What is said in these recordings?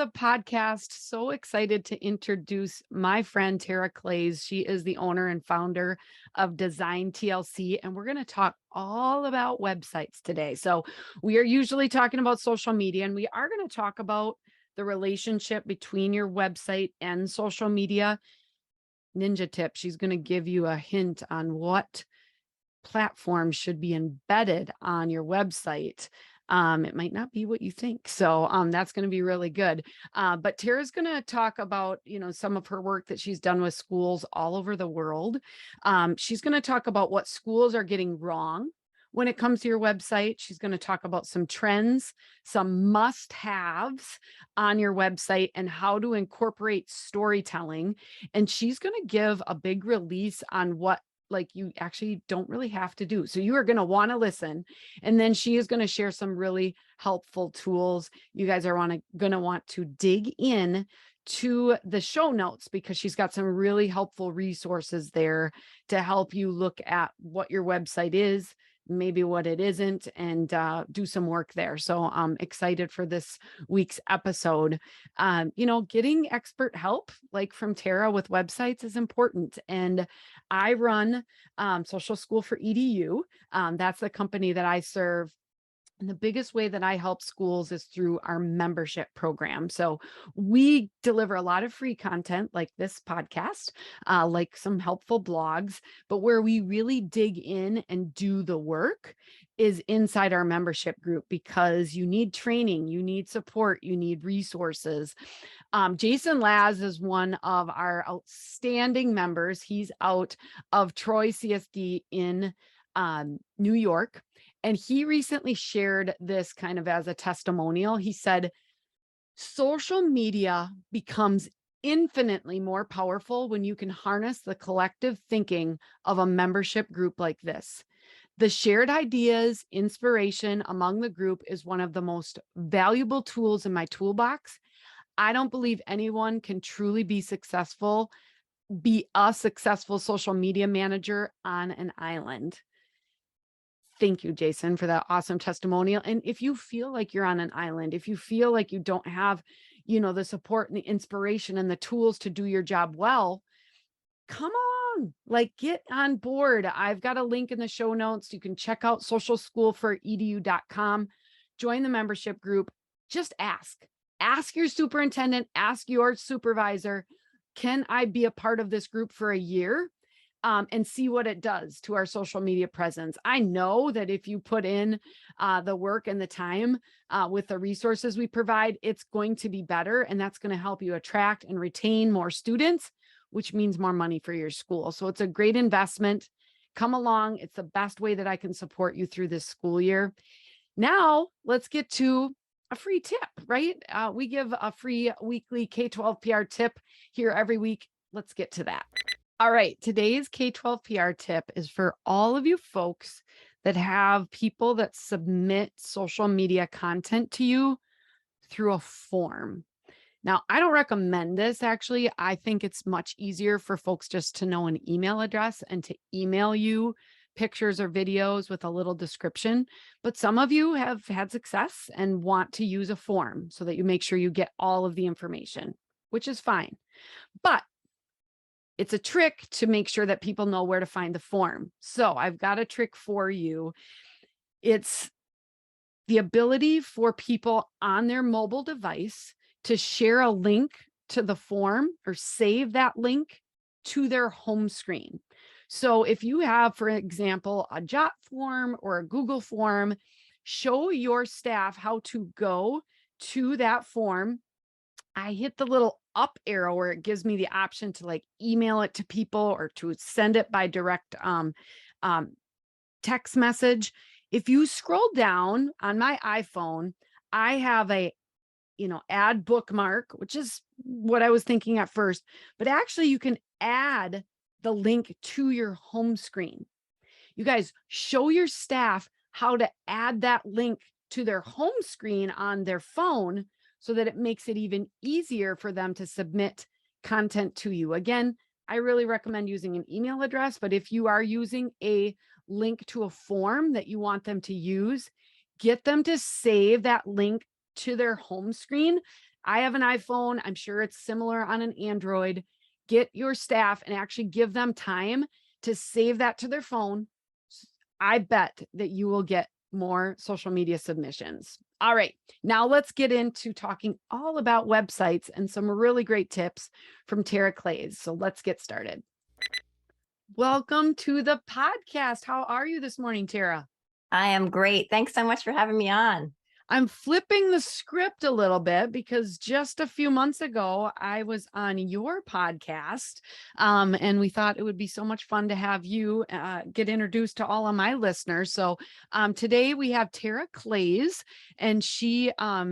the podcast. So excited to introduce my friend Tara Claeys. She is the owner and founder of Design TLC, and we're going to talk all about websites today. So, we are usually talking about social media, and we are going to talk about the relationship between your website and social media. Ninja tip, she's going to give you a hint on what platforms should be embedded on your website. It might not be what you think. So that's going to be really good. But Tara's going to talk about, some of her work that she's done with schools all over the world. She's going to talk about what schools are getting wrong when it comes to your website. She's going to talk about some trends, some must-haves on your website, and how to incorporate storytelling. And she's going to give a big release on what you actually don't really have to do. So you are going to want to listen. And then she is going to share some really helpful tools. You guys are going to want to dig in to the show notes because she's got some really helpful resources there to help you look at what your website is, maybe what it isn't, and do some work there. So I'm excited for this week's episode. Getting expert help like from Tara with websites is important. And I run Social School for EDU. That's the company that I serve. And the biggest way that I help schools is through our membership program. So we deliver a lot of free content like this podcast, like some helpful blogs, but where we really dig in and do the work is inside our membership group because you need training, you need support, you need resources. Jason Laz is one of our outstanding members. He's out of Troy CSD in New York. And he recently shared this kind of as a testimonial. He said, social media becomes infinitely more powerful when you can harness the collective thinking of a membership group like this. The shared ideas, inspiration among the group is one of the most valuable tools in my toolbox. I don't believe anyone can truly be a successful social media manager on an island. Thank you, Jason, for that awesome testimonial. And if you feel like you're on an island, if you feel like you don't have, the support and the inspiration and the tools to do your job well, come on, get on board. I've got a link in the show notes. You can check out socialschoolforedu.com, join the membership group. Just ask your superintendent, ask your supervisor, can I be a part of this group for a year? And see what it does to our social media presence. I know that if you put in the work and the time with the resources we provide, it's going to be better. And that's going to help you attract and retain more students, which means more money for your school. So it's a great investment. Come along. It's the best way that I can support you through this school year. Now, let's get to a free tip, right? We give a free weekly K-12 PR tip here every week. Let's get to that. All right, today's K-12 PR tip is for all of you folks that have people that submit social media content to you through a form. Now, I don't recommend this, actually. I think it's much easier for folks just to know an email address and to email you pictures or videos with a little description. But some of you have had success and want to use a form so that you make sure you get all of the information, which is fine. But it's a trick to make sure that people know where to find the form. So I've got a trick for you. It's the ability for people on their mobile device to share a link to the form or save that link to their home screen. So if you have, for example, a Jot form or a Google form, show your staff how to go to that form. I hit the little up arrow where it gives me the option to email it to people or to send it by direct text message. If you scroll down on my iPhone, I have a add bookmark, which is what I was thinking at first, but actually you can add the link to your home screen. You guys, show your staff how to add that link to their home screen on their phone so that it makes it even easier for them to submit content to you. Again, I really recommend using an email address, but if you are using a link to a form that you want them to use, get them to save that link to their home screen I have an iPhone. I'm sure it's similar on an Android. Get your staff and actually give them time to save that to their phone. I bet that you will get more social media submissions. All right, now let's get into talking all about websites and some really great tips from Tara Claeys. So let's get started. Welcome to the podcast. How are you this morning, Tara? I am great. Thanks so much for having me on. I'm flipping the script a little bit because just a few months ago, I was on your podcast, and we thought it would be so much fun to have you get introduced to all of my listeners. So today we have Tara Claeys, and she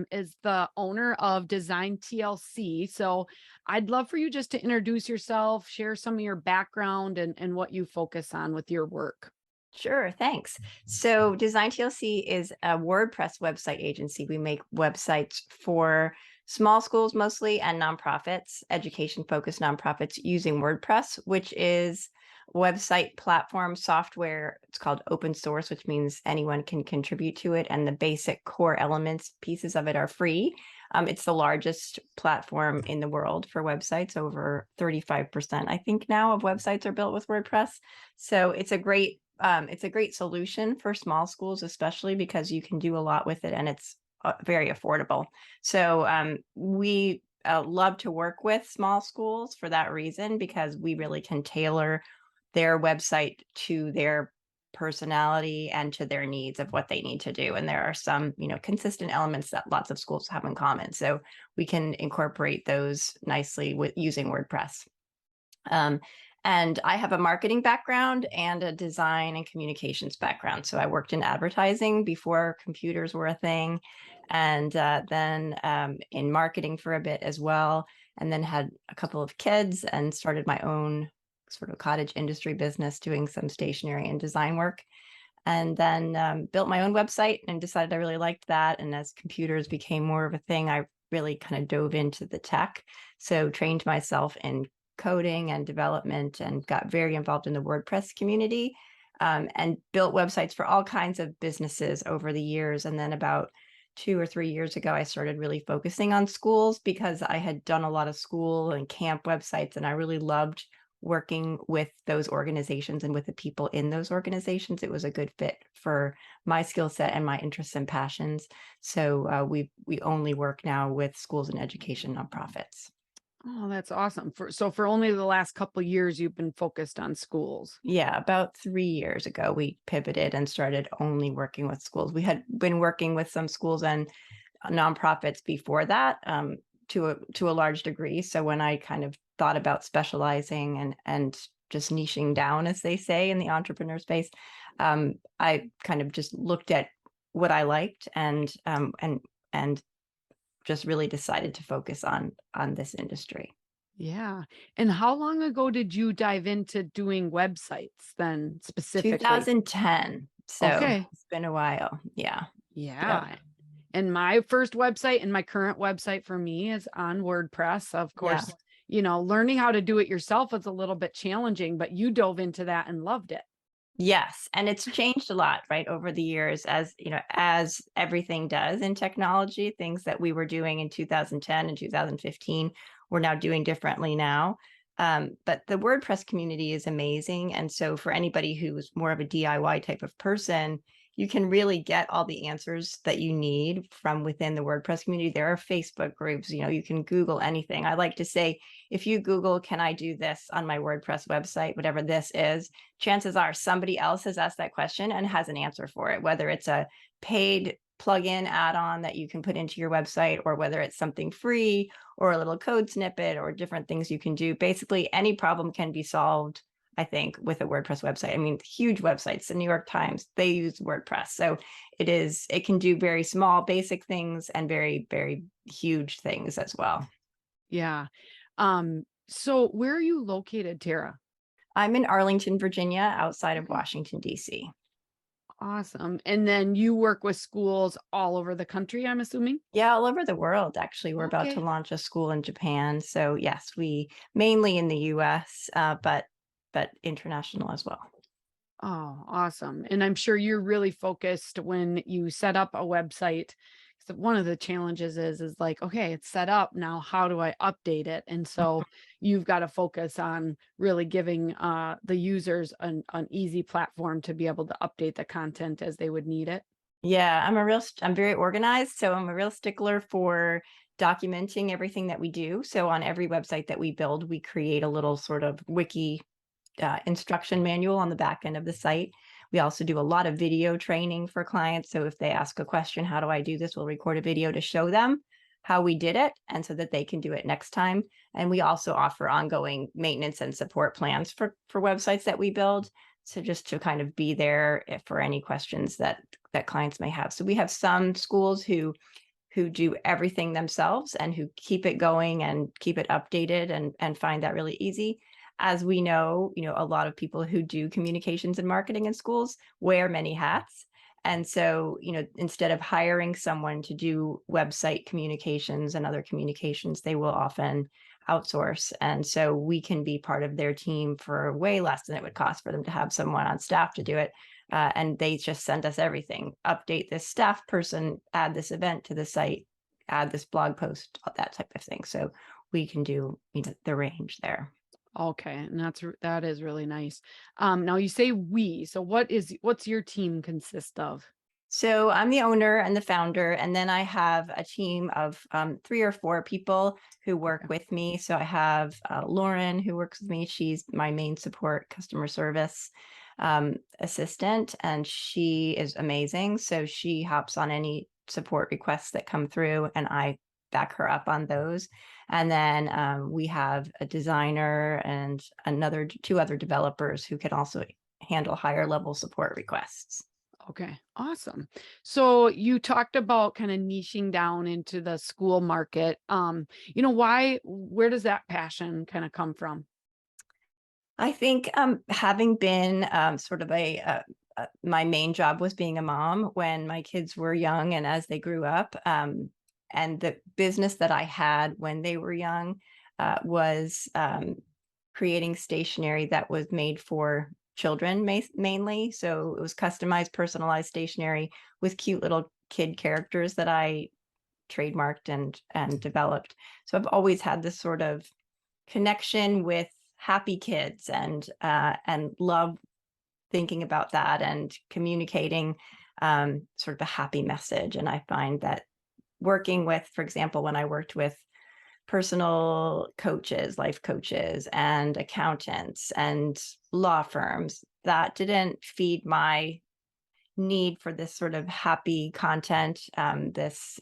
is the owner of Design TLC. So I'd love for you just to introduce yourself, share some of your background and what you focus on with your work. Sure, thanks. So Design TLC is a WordPress website agency. We make websites for small schools mostly and nonprofits, education-focused nonprofits using WordPress, which is website platform software. It's called open source, which means anyone can contribute to it. And the basic core elements, pieces of it are free. It's the largest platform in the world for websites. Over 35%, I think now, of websites are built with WordPress. So it's a great solution for small schools, especially because you can do a lot with it and it's very affordable. So we love to work with small schools for that reason, because we really can tailor their website to their personality and to their needs of what they need to do. And there are some, consistent elements that lots of schools have in common. So we can incorporate those nicely with using WordPress. Um, and I have a marketing background and a design and communications background. So I worked in advertising before computers were a thing, and then in marketing for a bit as well, and then had a couple of kids and started my own sort of cottage industry business doing some stationery and design work. And then built my own website and decided I really liked that. And as computers became more of a thing, I really kind of dove into the tech. So trained myself in coding and development and got very involved in the WordPress community, and built websites for all kinds of businesses over the years. And then about 2 or 3 years ago, I started really focusing on schools because I had done a lot of school and camp websites, and I really loved working with those organizations and with the people in those organizations. It was a good fit for my skill set and my interests and passions. So we only work now with schools and education nonprofits. Oh, that's awesome. For only the last couple years, you've been focused on schools. Yeah, about 3 years ago, we pivoted and started only working with schools. We had been working with some schools and nonprofits before that, to a large degree. So when I kind of thought about specializing and just niching down, as they say in the entrepreneur space, I kind of just looked at what I liked and just really decided to focus on this industry. Yeah. And how long ago did you dive into doing websites then specifically? 2010. So Okay. it's been a while. Yeah. Yep. Yeah. And my first website and my current website for me is on WordPress. Of Yeah. course, learning how to do it yourself is a little bit challenging, but you dove into that and loved it. Yes, and it's changed a lot, right, over the years, as everything does in technology. Things that we were doing in 2010 and 2015, we're now doing differently now. But the WordPress community is amazing, and so for anybody who's more of a DIY type of person, you can really get all the answers that you need from within the WordPress community. There are Facebook groups, you can Google anything. I like to say, if you Google, "Can I do this on my WordPress website?" whatever this is, chances are somebody else has asked that question and has an answer for it, whether it's a paid plugin add-on that you can put into your website, or whether it's something free or a little code snippet or different things you can do. Basically, any problem can be solved, I think, with a WordPress website. I mean, huge websites, the New York Times, they use WordPress. So it can do very small, basic things and very, very huge things as well. Yeah. So where are you located, Tara? I'm in Arlington, Virginia, outside of Okay. Washington, D.C. Awesome. And then you work with schools all over the country, I'm assuming? Yeah, all over the world, actually. We're about to Okay. launch a school in Japan. So yes, we mainly in the US, but international as well. Oh, awesome. And I'm sure you're really focused when you set up a website So one of the challenges is like, okay, it's set up now. How do I update it? And so you've got to focus on really giving the users an easy platform to be able to update the content as they would need it. Yeah, I'm very organized, so I'm a real stickler for documenting everything that we do. So on every website that we build, we create a little sort of wiki instruction manual on the back end of the site. We also do a lot of video training for clients. So if they ask a question, how do I do this? We'll record a video to show them how we did it and so that they can do it next time. And we also offer ongoing maintenance and support plans for websites that we build. So just to kind of be there for any questions that clients may have. So we have some schools who do everything themselves and who keep it going and keep it updated and find that really easy. As we know, a lot of people who do communications and marketing in schools wear many hats. And so, instead of hiring someone to do website communications and other communications, they will often outsource. And so we can be part of their team for way less than it would cost for them to have someone on staff to do it. And they just send us everything, update this staff person, add this event to the site, add this blog post, that type of thing. So we can do the range there. Okay, and that is really nice. Now you say we, so what's your team consist of? So I'm the owner and the founder, and then I have a team of 3 or 4 people who work Okay. with me. So I have Lauren who works with me. She's my main support customer service assistant, and she is amazing. So she hops on any support requests that come through, and I back her up on those. And then we have a designer and 2 other developers who can also handle higher level support requests. Okay, awesome. So you talked about kind of niching down into the school market. Where does that passion kind of come from? I think having been sort of my main job was being a mom when my kids were young and as they grew up. And the business that I had when they were young was creating stationery that was made for children mainly. So it was customized, personalized stationery with cute little kid characters that I trademarked and developed. So I've always had this sort of connection with happy kids and love thinking about that and communicating sort of a happy message. And I find that working with, for example, when I worked with personal coaches, life coaches, and accountants and law firms, that didn't feed my need for this sort of happy content, this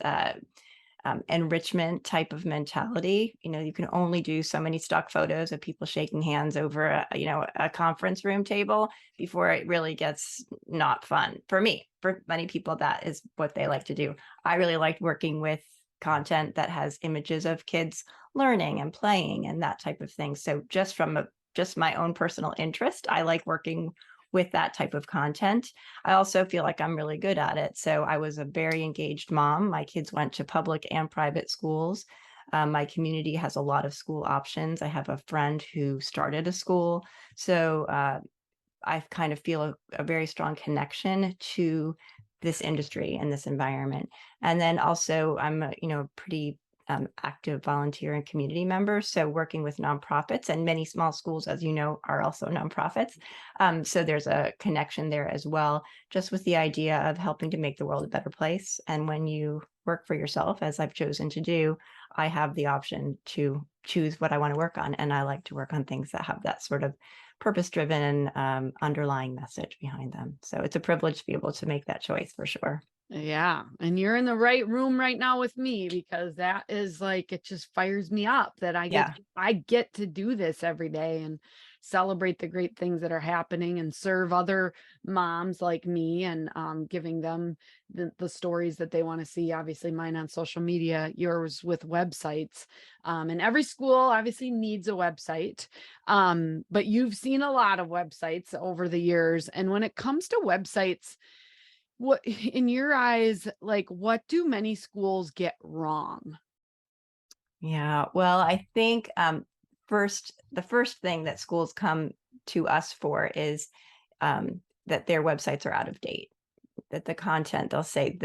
enrichment type of mentality. You can only do so many stock photos of people shaking hands over a conference room table before it really gets not fun for me. For many people, that is what they like to do. I really liked working with content that has images of kids learning and playing and that type of thing. So just my own personal interest, I like working with that type of content. I also feel like I'm really good at it. So I was a very engaged mom. My kids went to public and private schools. My community has a lot of school options. I have a friend who started a school. So I kind of feel a very strong connection to this industry and this environment. And then also I'm pretty active volunteer and community member. So working with nonprofits, and many small schools, as you know, are also nonprofits. So there's a connection there as well, just with the idea of helping to make the world a better place. And when you work for yourself, as I've chosen to do, I have the option to choose what I want to work on. And I like to work on things that have that sort of purpose-driven underlying message behind them. So it's a privilege to be able to make that choice for sure. Yeah, and you're in the right room right now with me because that is like it just fires me up that Yeah. I get to do this every day and celebrate the great things that are happening and serve other moms like me and giving them the stories that they want to see. Obviously, mine on social media, yours with websites, and every school obviously needs a website. But you've seen a lot of websites over the years, and when it comes to websites, what in your eyes, like, what do many schools get wrong? Yeah. Well, I think the first thing that schools come to us for is that their websites are out of date. that the content, they'll say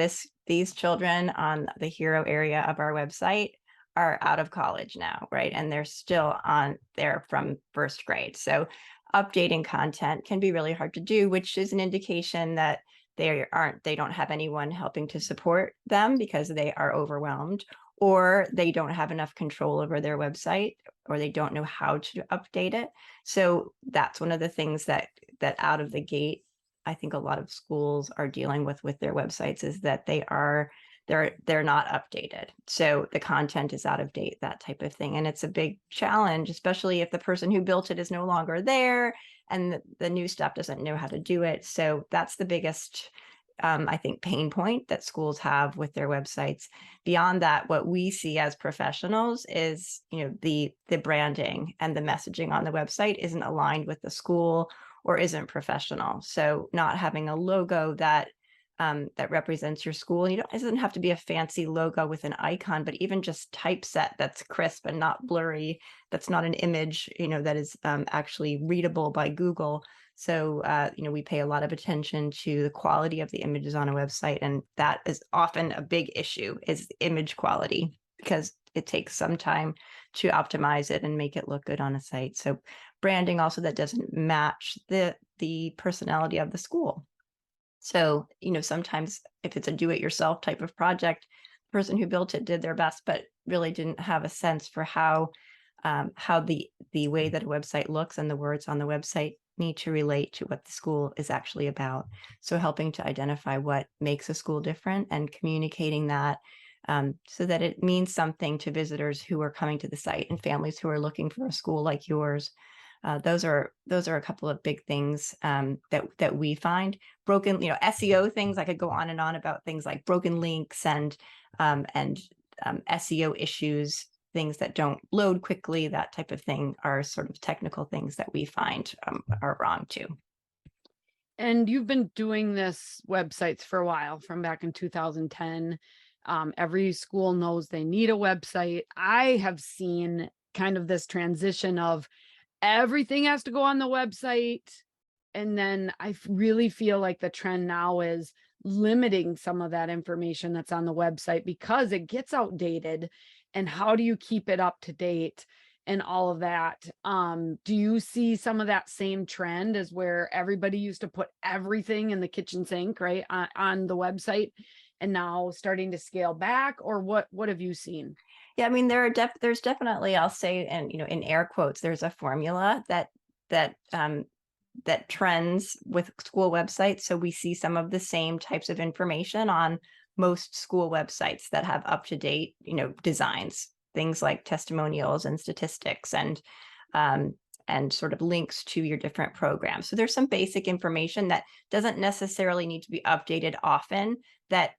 these children on the hero area of our website are out of college now, right? And they're still on there from first grade. So updating content can be really hard to do, which is an indication that they don't have anyone helping to support them because they are overwhelmed, or they don't have enough control over their website, or they don't know how to update it. So that's one of the things that out of the gate, I think a lot of schools are dealing with their websites, is that they're not updated. So the content is out of date, that type of thing. And it's a big challenge, especially if the person who built it is no longer there and the new staff doesn't know how to do it. So that's the biggest, I think, pain point that schools have with their websites. Beyond that, what we see as professionals is, the branding and the messaging on the website isn't aligned with the school or isn't professional. So not having a logo that represents your school. It doesn't have to be a fancy logo with an icon, but even just typeset that's crisp and not blurry, that's not an image, that is actually readable by Google. So, we pay a lot of attention to the quality of the images on a website, and that is often a big issue, is image quality, because it takes some time to optimize it and make it look good on a site. So branding also that doesn't match the personality of the school. So, sometimes if it's a do-it-yourself type of project, the person who built it did their best, but really didn't have a sense for how the way that a website looks and the words on the website need to relate to what the school is actually about. So helping to identify what makes a school different and communicating that, so that it means something to visitors who are coming to the site and families who are looking for a school like yours. Those are a couple of big things that we find. Broken, SEO things. I could go on and on about things like broken links and SEO issues, things that don't load quickly, that type of thing, are sort of technical things that we find are wrong too. And you've been doing this websites for a while, from back in 2010. Every school knows they need a website. I have seen kind of this transition of everything has to go on the website. And then really feel like the trend now is limiting some of that information that's on the website because it gets outdated. And how do you keep it up to date and all of that? Do you see some of that same trend as where everybody used to put everything in the kitchen sink, right, on the website, and now starting to scale back? Or what have you seen? Yeah, I mean, there's definitely, I'll say, and in air quotes, there's a formula that that trends with school websites. So we see some of the same types of information on most school websites that have up to date, designs, things like testimonials and statistics and sort of links to your different programs. So there's some basic information that doesn't necessarily need to be updated often, that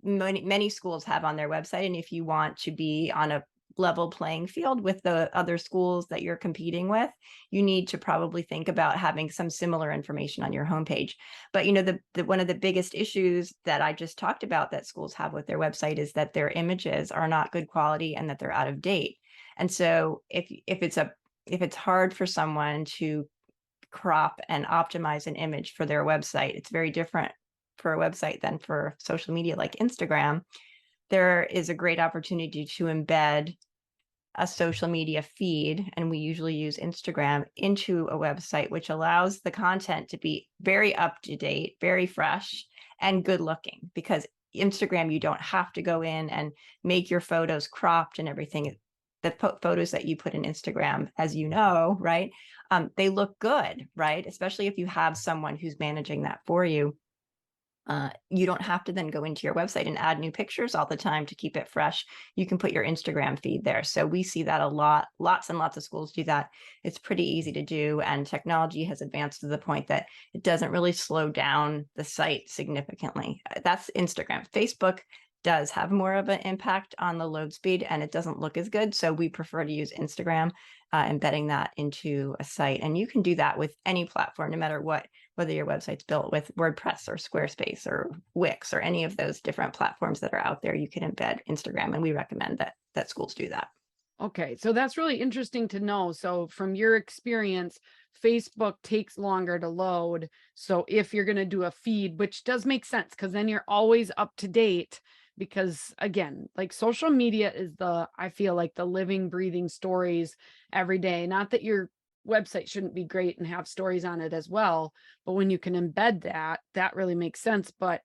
many schools have on their website. And if you want to be on a level playing field with the other schools that you're competing with, you need to probably think about having some similar information on your homepage. But the one of the biggest issues that I just talked about that schools have with their website is that their images are not good quality and that they're out of date. And so if it's hard for someone to crop and optimize an image for their website, it's very different for a website than for social media like Instagram. There is a great opportunity to embed a social media feed, and we usually use Instagram, into a website, which allows the content to be very up to date, very fresh, and good looking. Because Instagram, you don't have to go in and make your photos cropped and everything. The photos that you put in Instagram, as you know, right, they look good, right? Especially if you have someone who's managing that for you. You don't have to then go into your website and add new pictures all the time to keep it fresh. You can put your Instagram feed there. So we see that a lot. Lots and lots of schools do that. It's pretty easy to do. And technology has advanced to the point that it doesn't really slow down the site significantly. That's Instagram. Facebook does have more of an impact on the load speed, and it doesn't look as good. So we prefer to use Instagram, embedding that into a site. And you can do that with any platform, no matter whether your website's built with WordPress or Squarespace or Wix or any of those different platforms that are out there. You can embed Instagram, and we recommend that schools do that. Okay, so that's really interesting to know. So, from your experience, Facebook takes longer to load. So, if you're going to do a feed, which does make sense because then you're always up to date. Because again, like social media is I feel like the living, breathing stories every day. Not that your website shouldn't be great and have stories on it as well, but when you can embed that, that really makes sense. But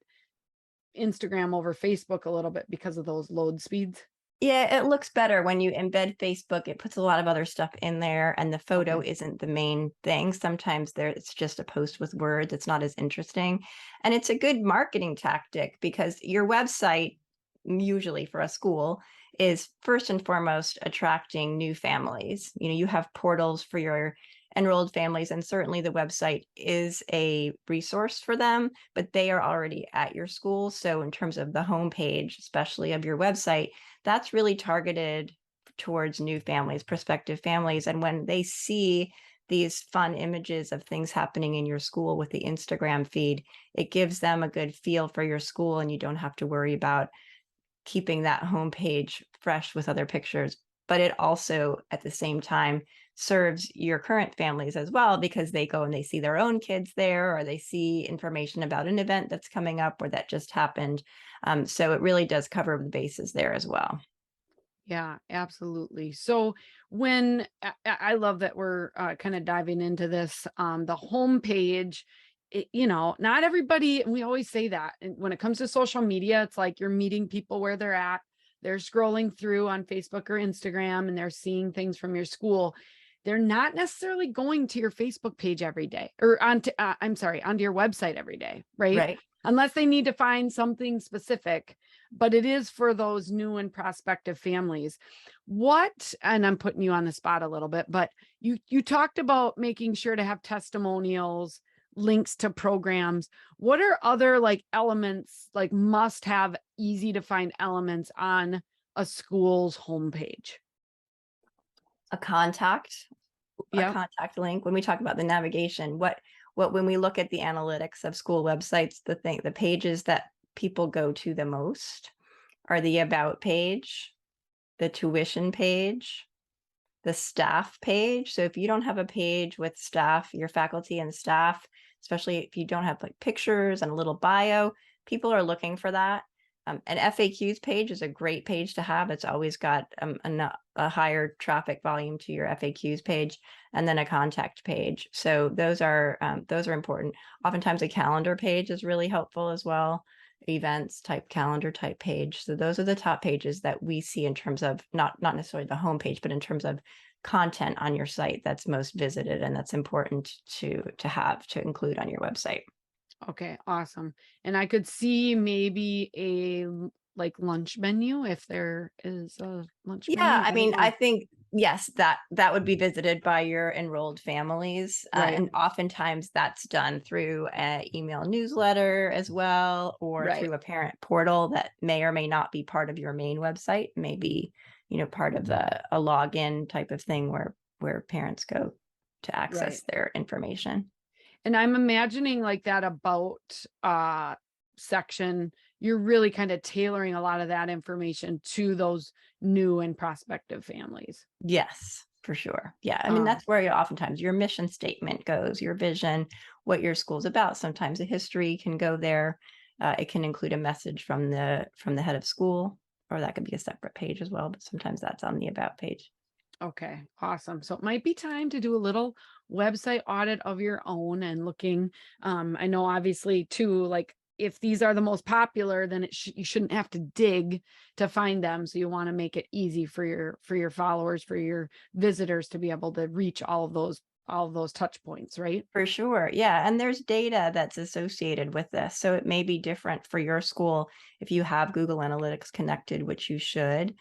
Instagram over Facebook a little bit because of those load speeds. Yeah, it looks better when you embed Facebook. It puts a lot of other stuff in there, and the photo Okay. isn't the main thing. Sometimes it's just a post with words. It's not as interesting. And it's a good marketing tactic because your website, usually for a school, is first and foremost attracting new families. You have portals for your enrolled families, and certainly the website is a resource for them, but they are already at your school. So in terms of the homepage, especially of your website, that's really targeted towards new families, prospective families. And when they see these fun images of things happening in your school with the Instagram feed, it gives them a good feel for your school, and you don't have to worry about keeping that homepage fresh with other pictures. But it also, at the same time, serves your current families as well, because they go and they see their own kids there, or they see information about an event that's coming up or that just happened. So it really does cover the bases there as well. Yeah, absolutely. So when I love that we're kind of diving into this, the homepage, not everybody, and we always say that and when it comes to social media, it's like you're meeting people where they're at. They're scrolling through on Facebook or Instagram and they're seeing things from your school. They're not necessarily going to your Facebook page every day or I'm sorry, onto your website every day, right? Right. Unless they need to find something specific, but it is for those new and prospective families. What, and I'm putting you on the spot a little bit, but you talked about making sure to have testimonials, links to programs. What are other like elements, like must have easy to find elements on a school's homepage? A contact, a Yep. contact link. When we talk about the navigation, what when we look at the analytics of school websites, the pages that people go to the most are the about page, the tuition page, the staff page. So if you don't have a page with staff, your faculty and staff, especially if you don't have like pictures and a little bio, people are looking for that. An FAQs page is a great page to have. It's always got a higher traffic volume to your FAQs page, and then a contact page. So those are important. Oftentimes, a calendar page is really helpful as well. Events type calendar type page. So those are the top pages that we see in terms of not necessarily the homepage, but in terms of content on your site that's most visited and that's important to include on your website. Okay, awesome. And I could see maybe like lunch menu if there is a lunch Yeah, menu. I I don't mean, I know. think yes, that would be visited by your enrolled families, Right. and oftentimes that's done through an email newsletter as well, or Right. through a parent portal that may or may not be part of your main website, maybe part of a login type of thing where parents go to Right. access their information. And I'm imagining like that about section, you're really kind of tailoring a lot of that information to those new and prospective families. Yes, for sure. Yeah. I mean, Um, that's where oftentimes your mission statement goes, your vision, what your school's about. Sometimes a history can go there. It can include a message from the head of school, or that could be a separate page as well. But sometimes that's on the about page. okay, awesome. So it might be time to do a little website audit of your own and looking. I know obviously too, like if these are the most popular, then you shouldn't have to dig to find them. So you want to make it easy for your followers, for your visitors to be able to reach all of those touch points, right? For sure. Yeah. And there's data that's associated with this. So it may be different for your school if you have Google Analytics connected, which you should.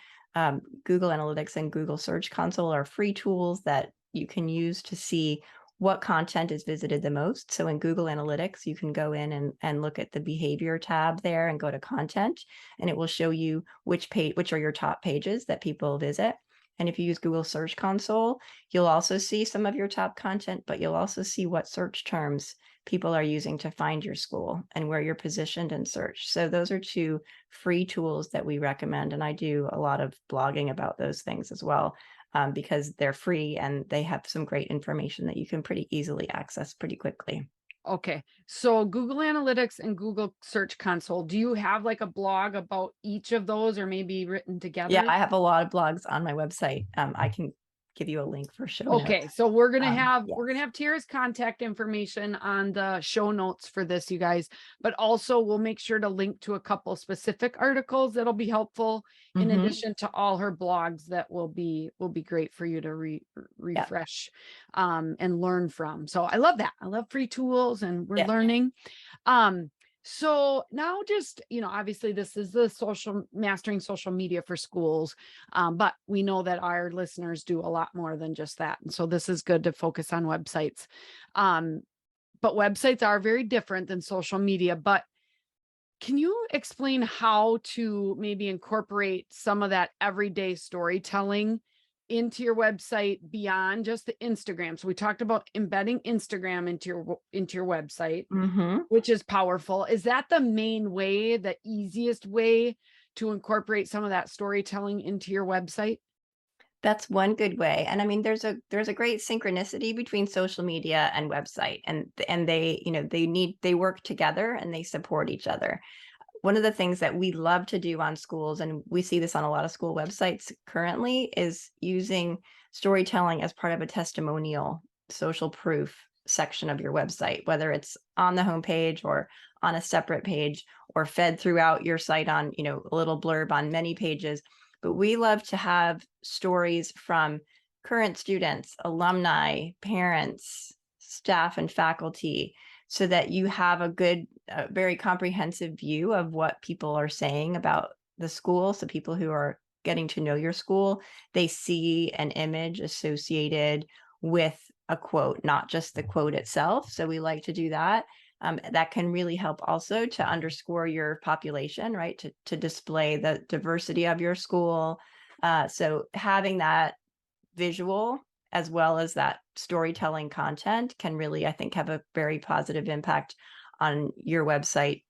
Google Analytics and Google Search Console are free tools that you can use to see what content is visited the most. So in Google Analytics, you can go in and look at the behavior tab there and go to content, and it will show you which are your top pages that people visit. And if you use Google Search Console, you'll also see some of your top content, but you'll also see what search terms people are using to find your school and where you're positioned in search. So those are two free tools that we recommend. And I do a lot of blogging about those things as well, because they're free and they have some great information that you can pretty easily access pretty quickly. Okay. So Google Analytics and Google Search Console, do you have like a blog about each of those or maybe written Yeah, together? I have a lot of blogs on my website. I can give you a link for show Okay, notes. so we're gonna Yes. have Tara's contact information on the show notes for this, you guys. But also, we'll make sure to link to a couple specific articles that'll be helpful, in Hmm. addition to all her blogs that will be great for you to Yeah. refresh and learn from. So I love that. I love free tools, and we're Yeah. learning. Um, so now just, obviously this is the mastering social media for schools. But we know that our listeners do a lot more than just that. And so this is good to focus on websites. Um, but websites are very different than social media. But can you explain how to maybe incorporate some of that everyday storytelling into your website beyond just the Instagram? So we talked about embedding Instagram into your website, Hmm. which is powerful. Is that the main way, the easiest way to incorporate some of that storytelling into your website? That's one good way. And I mean, there's a great synchronicity between social media and website, and they, they work together and they support each other. One of the things that we love to do on schools, and we see this on a lot of school websites currently, is using storytelling as part of a testimonial social proof section of your website, whether it's on the homepage or on a separate page or fed throughout your site on, a little blurb on many pages. But we love to have stories from current students, alumni, parents, staff, and faculty, so that you have a very comprehensive view of what people are saying about the school. So people who are getting to know your school, they see an image associated with a quote, not just the quote itself. So we like to do that. That can really help also to underscore your population, right? To display the diversity of your school. So having that visual as well as that storytelling content can really, I think, have a very positive impact on your website,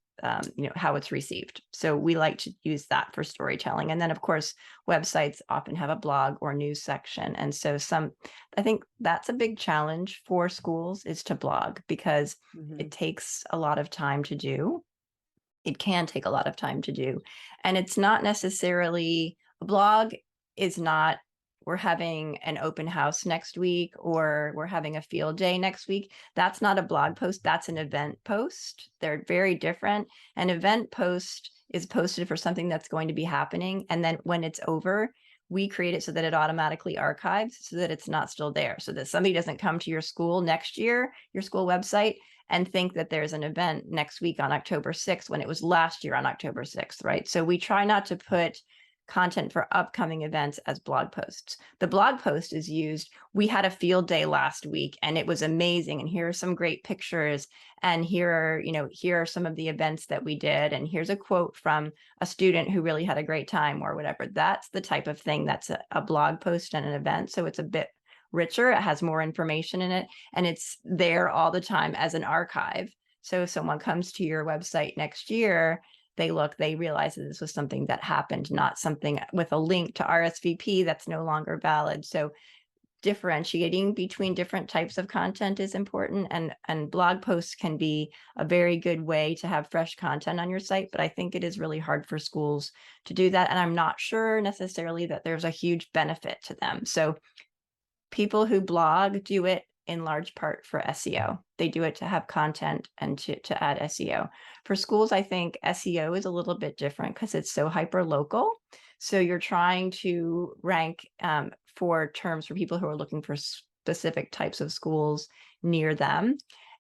how it's received. So we like to use that for storytelling. And then, of course, websites often have a blog or news section. And so I think that's a big challenge for schools, is to blog, because Mhm. it takes a lot of time to do. It can take a lot of time to do. And it's not necessarily a blog is not, we're having an open house next week or we're having a field day next week. That's not a blog post. That's an event post. They're very different. An event post is posted for something that's going to be happening. And then when it's over, we create it so that it automatically archives so that it's not still there. So that somebody doesn't come to your school next year, your school website, and think that there's an event next week on October 6th when it was last year on October 6th, right? So we try not to put content for upcoming events as blog posts. The blog post is used, we had a field day last week and it was amazing. And here are some great pictures. And here are some of the events that we did. And here's a quote from a student who really had a great time or whatever. That's the type of thing that's a blog post and an event. So it's a bit richer. It has more information in it, and it's there all the time as an archive. So if someone comes to your website next year, they realize that this was something that happened, not something with a link to RSVP that's no longer valid. So differentiating between different types of content is important, and blog posts can be a very good way to have fresh content on your site, but I think it is really hard for schools to do that, and I'm not sure necessarily that there's a huge benefit to them. So people who blog do it in large part for SEO. They do it to have content and to add SEO. For schools, I think SEO is a little bit different because it's so hyper local. So you're trying to rank for terms for people who are looking for specific types of schools near them.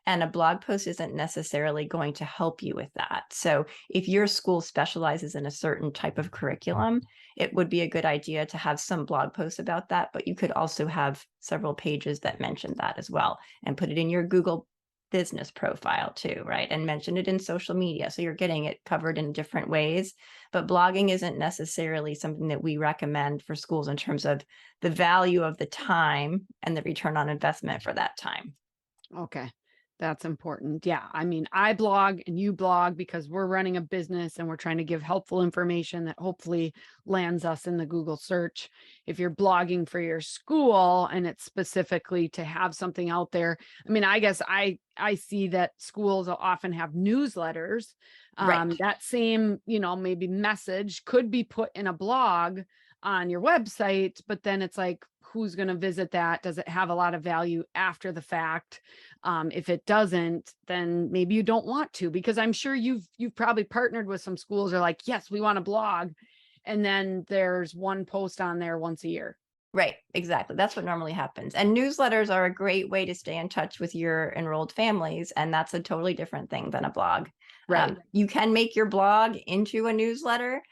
And a blog post isn't necessarily going to help you with that. So if your school specializes in a certain type of curriculum, it would be a good idea to have some blog posts about that, but you could also have several pages that mention that as well and put it in your Google business profile too, right? And mention it in social media. So you're getting it covered in different ways. But blogging isn't necessarily something that we recommend for schools in terms of the value of the time and the return on investment for that time. Okay. That's important. Yeah. I mean, I blog and you blog because we're running a business and we're trying to give helpful information that hopefully lands us in the Google search. If you're blogging for your school and it's specifically to have something out there, I mean, I guess I see that schools will often have newsletters. Right. That same, maybe message could be put in a blog on your website, but then it's like, who's going to visit that? Does it have a lot of value after the fact? If it doesn't, then maybe you don't want to, because I'm sure you've probably partnered with some schools that are like, yes, we want a blog. And then there's one post on there once a year. Right, exactly. That's what normally happens. And newsletters are a great way to stay in touch with your enrolled families. And that's a totally different thing than a blog. Right. You can make your blog into a newsletter.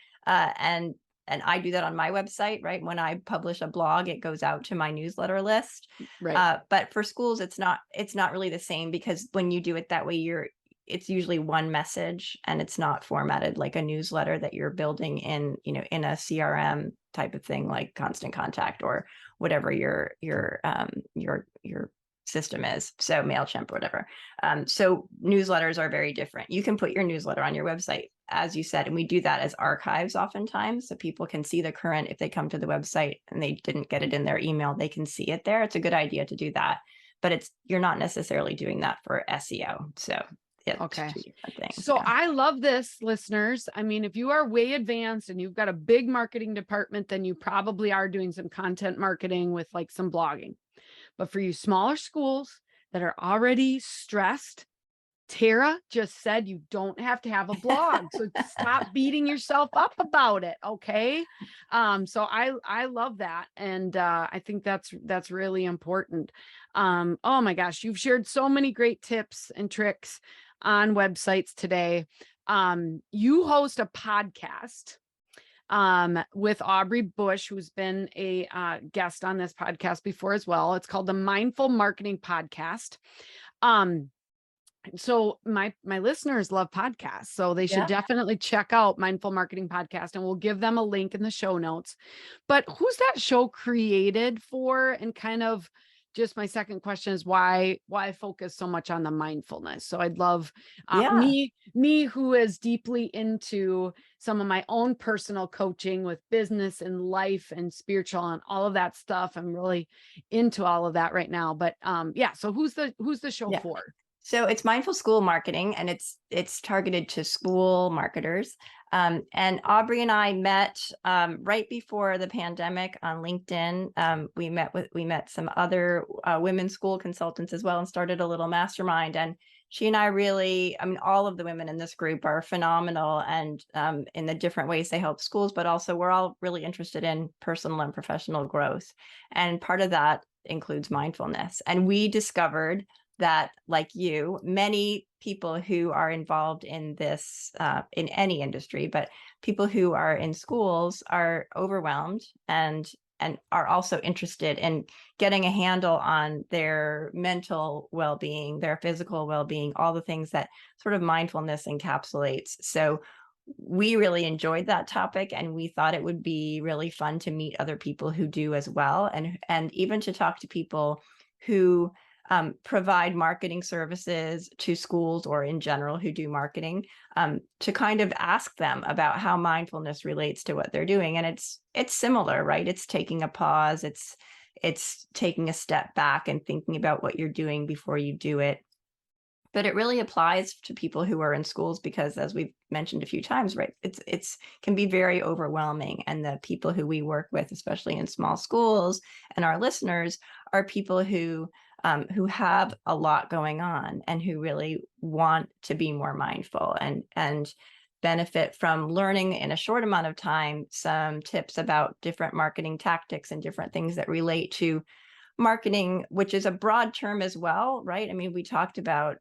And I do that on my website, right? When I publish a blog, it goes out to my newsletter list. Right. But for schools, it's not really the same, because when you do it that way, it's usually one message and it's not formatted like a newsletter that you're building in a CRM type of thing, like Constant Contact or whatever your system is. So MailChimp or whatever. So newsletters are very different. You can put your newsletter on your website, as you said, and we do that as archives oftentimes, so people can see the current. If they come to the website and they didn't get it in their email, they can see it there. It's a good idea to do that, but you're not necessarily doing that for SEO. So it's Okay. two different things. So Yeah. I love this, listeners. I mean, if you are way advanced and you've got a big marketing department, then you probably are doing some content marketing with like some blogging. But for you smaller schools that are already stressed, Tara just said you don't have to have a blog. So stop beating yourself up about it. Okay. So I love that. And I think that's really important. Oh my gosh, you've shared so many great tips and tricks on websites today. You host a podcast with Aubrey Bush, who's been a guest on this podcast before as well. It's called the Mindful Marketing Podcast. So my listeners love podcasts, so they should Yeah. definitely check out Mindful Marketing Podcast, and we'll give them a link in the show notes. But who's that show created for? And kind of just my second question is why focus so much on the mindfulness? So I'd love Yeah. me who is deeply into some of my own personal coaching with business and life and spiritual and all of that stuff. I'm really into all of that right now. But yeah, so who's the show Yeah. for? So it's mindful school marketing, and it's targeted to school marketers. And Aubrey and I met right before the pandemic on LinkedIn. We met some other women's school consultants as well, and started a little mastermind. And she and I really, I mean, all of the women in this group are phenomenal, and in the different ways they help schools, but also we're all really interested in personal and professional growth. And part of that includes mindfulness. And we discovered that, like you, many people who are involved in this, in any industry, but people who are in schools are overwhelmed and are also interested in getting a handle on their mental well-being, their physical well-being, all the things that sort of mindfulness encapsulates. So we really enjoyed that topic, and we thought it would be really fun to meet other people who do as well, and even to talk to people who provide marketing services to schools, or in general who do marketing, to kind of ask them about how mindfulness relates to what they're doing. And it's similar, right? It's taking a pause. It's taking a step back and thinking about what you're doing before you do it. But it really applies to people who are in schools, because, as we've mentioned a few times, right, it's can be very overwhelming. And the people who we work with, especially in small schools, and our listeners, are people who have a lot going on and who really want to be more mindful and benefit from learning in a short amount of time some tips about different marketing tactics and different things that relate to marketing, which is a broad term as well, right? I mean, we talked about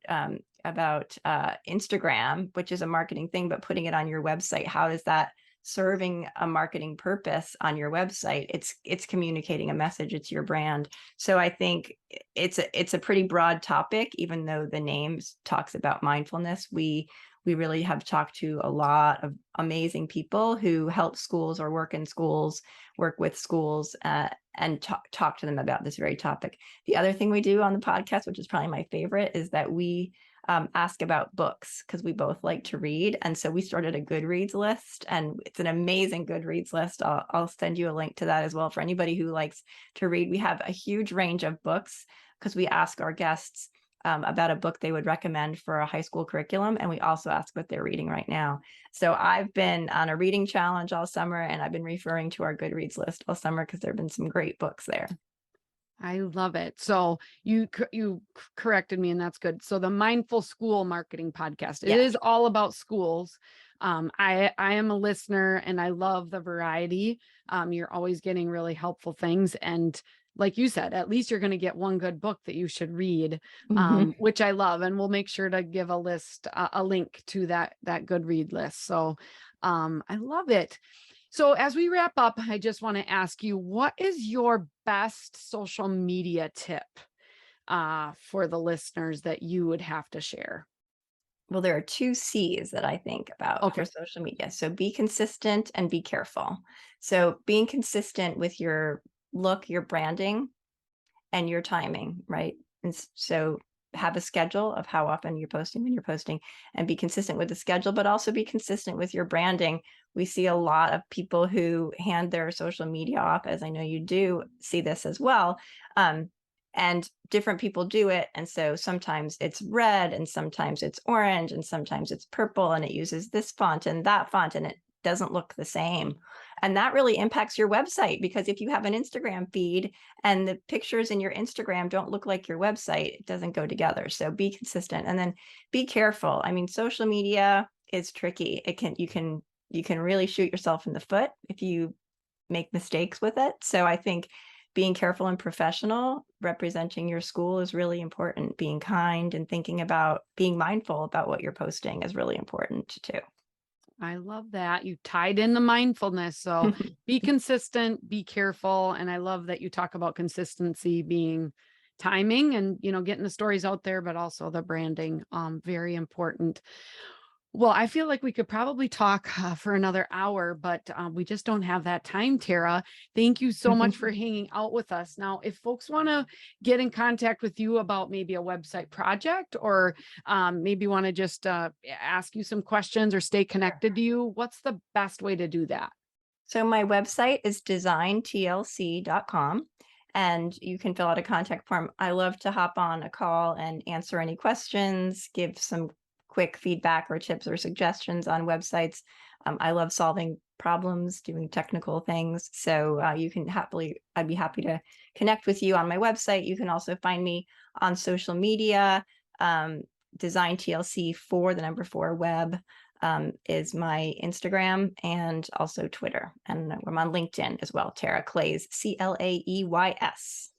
Instagram, which is a marketing thing, but putting it on your website, how does that serving a marketing purpose on your website. It's communicating a message. It's your brand. So I think it's a pretty broad topic, even though the name talks about mindfulness. We really have talked to a lot of amazing people who help schools or work in schools, work with schools, and talk to them about this very topic. The other thing we do on the podcast, which is probably my favorite, is that we ask about books, because we both like to read. And so we started a Goodreads list, and it's an amazing Goodreads list. I'll send you a link to that as well for anybody who likes to read. We have a huge range of books because we ask our guests about a book they would recommend for a high school curriculum. And we also ask what they're reading right now. So I've been on a reading challenge all summer, and I've been referring to our Goodreads list all summer because there have been some great books there. I love it. So you corrected me, and that's good. So the Mindful School Marketing Podcast, it Yeah. is all about schools. I am a listener, and I love the variety. You're always getting really helpful things, and like you said, at least you're going to get one good book that you should read, which I love. And we'll make sure to give a list, a link to that good read list. So I love it. So as we wrap up, I just want to ask you, what is your best social media tip for the listeners that you would have to share? Well, there are two C's that I think about Okay. for social media. So be consistent and be careful. So being consistent with your look, your branding, and your timing, right? And so have a schedule of how often you're posting, when you're posting, and be consistent with the schedule, but also be consistent with your branding. We see a lot of people who hand their social media off, as I know you do see this as well. And different people do it. And so sometimes it's red, and sometimes it's orange, and sometimes it's purple, and it uses this font and that font, and it doesn't look the same. And that really impacts your website, because if you have an Instagram feed and the pictures in your Instagram don't look like your website, it doesn't go together. So be consistent, and then be careful. I mean, social media is tricky. You can really shoot yourself in the foot if you make mistakes with it. So I think being careful and professional representing your school is really important. Being kind and thinking about being mindful about what you're posting is really important too. I love that. You tied in the mindfulness. So be consistent, be careful. And I love that you talk about consistency being timing and, getting the stories out there, but also the branding. Very important. Well, I feel like we could probably talk for another hour, but we just don't have that time, Tara. Thank you so much for hanging out with us. Now, if folks want to get in contact with you about maybe a website project, or maybe want to just ask you some questions or stay connected to you, what's the best way to do that? So my website is designtlc.com, and you can fill out a contact form. I love to hop on a call and answer any questions, give some quick feedback or tips or suggestions on websites. I love solving problems, doing technical things. So I'd be happy to connect with you on my website. You can also find me on social media. Design TLC for the number 4 web is my Instagram, and also Twitter. And I'm on LinkedIn as well. Tara Claeys, Claeys.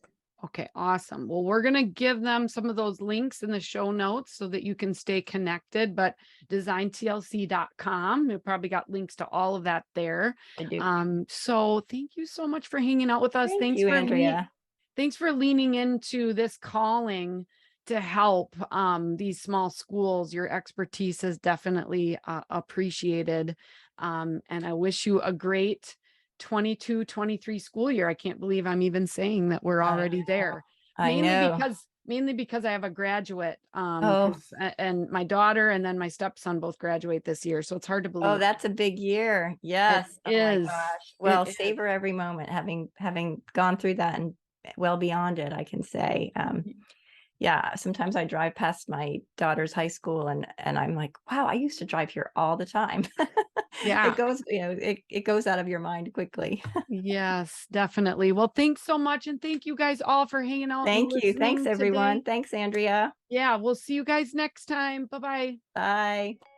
Okay, awesome. Well, we're going to give them some of those links in the show notes so that you can stay connected, but designtlc.com, we probably got links to all of that there. I do. So thank you so much for hanging out with us. Thank you, Andrea. Thanks for leaning into this calling to help these small schools. Your expertise is definitely appreciated. And I wish you a great 22-23 school year. I can't believe I'm even saying that we're already there. I know. Mainly because I have a graduate, Oh, and my daughter and then my stepson both graduate this year. So it's hard to oh, believe. that's a big year. It Yes. Oh my is. gosh. It Well, is. savor every moment, having gone through that and well beyond it, I can say. Yeah, sometimes I drive past my daughter's high school, and I'm like, wow, I used to drive here all the time. Yeah. It goes, it goes out of your mind quickly. Yes, definitely. Well, thanks so much. And thank you guys all for hanging out and Thank you. Thanks, listening everyone. today. Thanks, Andrea. Yeah, we'll see you guys next time. Bye bye. Bye.